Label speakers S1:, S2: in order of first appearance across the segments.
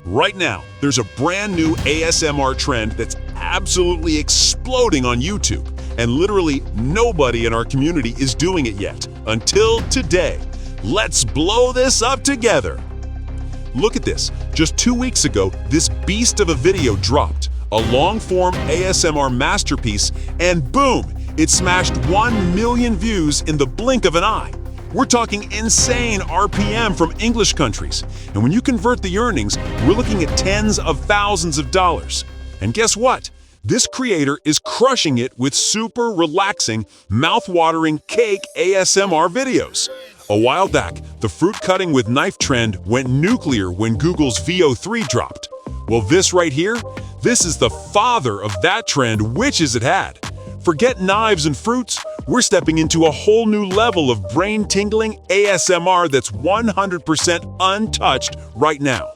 S1: Right now, there's a brand new ASMR trend that's absolutely exploding on YouTube, and literally nobody in our community is doing it yet, until today. Let's blow this up together. Look at this. Just 2 weeks ago, this beast of a video dropped, a long-form ASMR masterpiece, and boom, it smashed 1 million views in the blink of an eye. We're talking insane RPM from English countries, and when you convert the earnings, we're looking at tens of thousands of dollars. And guess what? This creator is crushing it with super relaxing, mouth-watering cake ASMR videos. A while back, the fruit cutting with knife trend went nuclear when Google's VO3 dropped. Well, this right here, this is the father of that trend wishes it had. Forget knives and fruits, we're stepping into a whole new level of brain-tingling ASMR that's 100% untouched right now.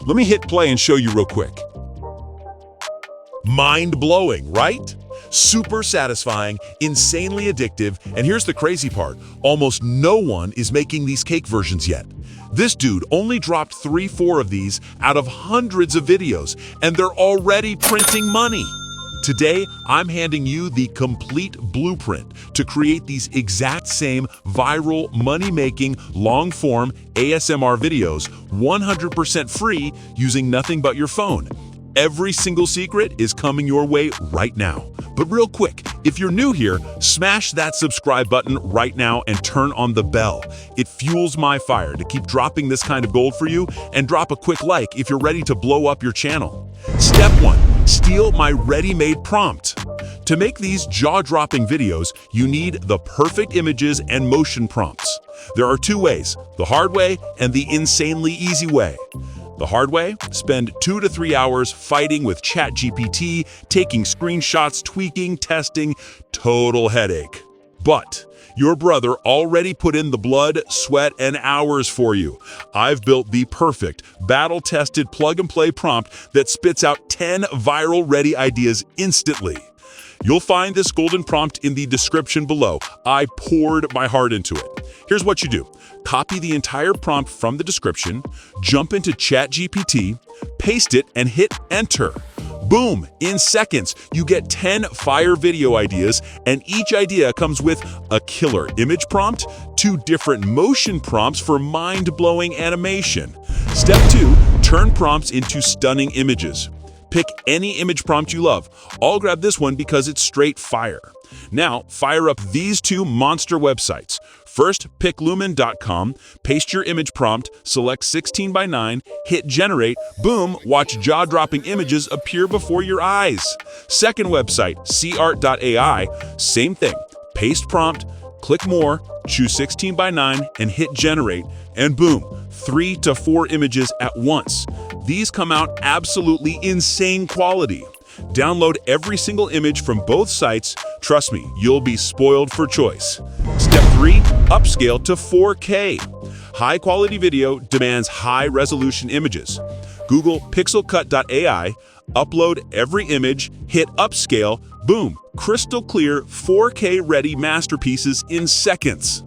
S1: Let me hit play and show you real quick. Mind-blowing, right? Super satisfying, insanely addictive, and here's the crazy part, almost no one is making these cake versions yet. This dude only dropped 3-4 of these out of hundreds of videos, and they're already printing money. Today, I'm handing you the complete blueprint to create these exact same viral, money-making, long-form ASMR videos 100% free using nothing but your phone. Every single secret is coming your way right now. But real quick, if you're new here, smash that subscribe button right now and turn on the bell. It fuels my fire to keep dropping this kind of gold for you, and drop a quick like if you're ready to blow up your channel. Step 1. Steal my ready-made prompt. To make these jaw-dropping videos, you need the perfect images and motion prompts. There are 2 ways, the hard way and the insanely easy way. The hard way? Spend 2 to 3 hours fighting with ChatGPT, taking screenshots, tweaking, testing, total headache. But your brother already put in the blood, sweat, and hours for you. I've built the perfect, battle-tested plug-and-play prompt that spits out 10 viral-ready ideas instantly. You'll find this golden prompt in the description below. I poured my heart into it. Here's what you do. Copy the entire prompt from the description, jump into ChatGPT, paste it, and hit enter. Boom! In seconds, you get 10 fire video ideas, and each idea comes with a killer image prompt, 2 different motion prompts for mind-blowing animation. Step 2. Turn prompts into stunning images. Pick any image prompt you love. I'll grab this one because it's straight fire. Now, fire up these 2 monster websites. First, pick lumen.com, paste your image prompt, select 16:9, hit generate, boom, watch jaw-dropping images appear before your eyes. Second website, cart.ai, same thing. Paste prompt, click more, choose 16:9, and hit generate, and boom, 3 to 4 images at once. These come out absolutely insane quality. Download every single image from both sites. Trust me, you'll be spoiled for choice. Step 3. Upscale to 4K. High-quality video demands high-resolution images. Google pixelcut.ai, upload every image, hit upscale, boom, crystal clear 4K-ready masterpieces in seconds.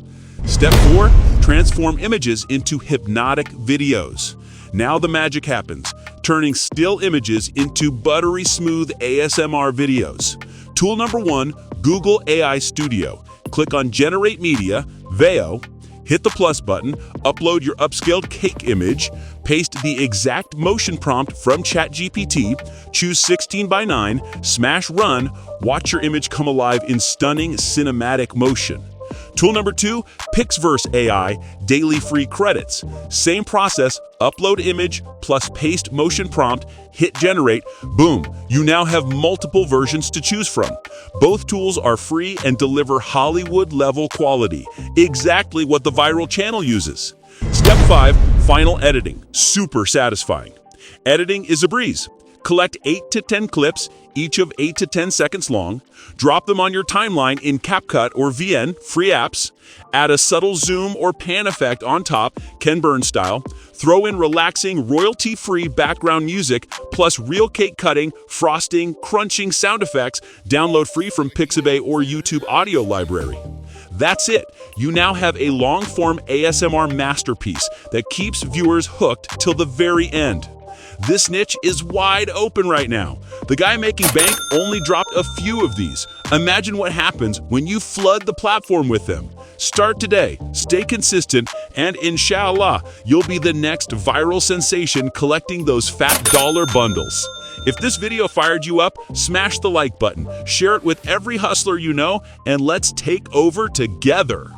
S1: Step 4. Transform images into hypnotic videos. Now the magic happens, turning still images into buttery smooth ASMR videos. Tool number 1, Google AI Studio. Click on Generate Media, VEO, hit the plus button, upload your upscaled cake image, paste the exact motion prompt from ChatGPT, choose 16:9, smash run, watch your image come alive in stunning cinematic motion. Tool number 2, Pixverse AI, daily free credits. Same process, upload image plus paste motion prompt, hit generate, boom, you now have multiple versions to choose from. Both tools are free and deliver Hollywood-level quality, exactly what the viral channel uses. Step 5, final editing, super satisfying. Editing is a breeze. Collect 8 to 10 clips, each of 8 to 10 seconds long, drop them on your timeline in CapCut or VN, free apps, add a subtle zoom or pan effect on top, Ken Burns style, throw in relaxing, royalty-free background music, plus real cake cutting, frosting, crunching sound effects, download free from Pixabay or YouTube audio library. That's it. You now have a long-form ASMR masterpiece that keeps viewers hooked till the very end. This niche is wide open right now. The guy making bank only dropped a few of these. Imagine what happens when you flood the platform with them. Start today, stay consistent, and inshallah, you'll be the next viral sensation collecting those fat dollar bundles. If this video fired you up, smash the like button, share it with every hustler you know, and let's take over together.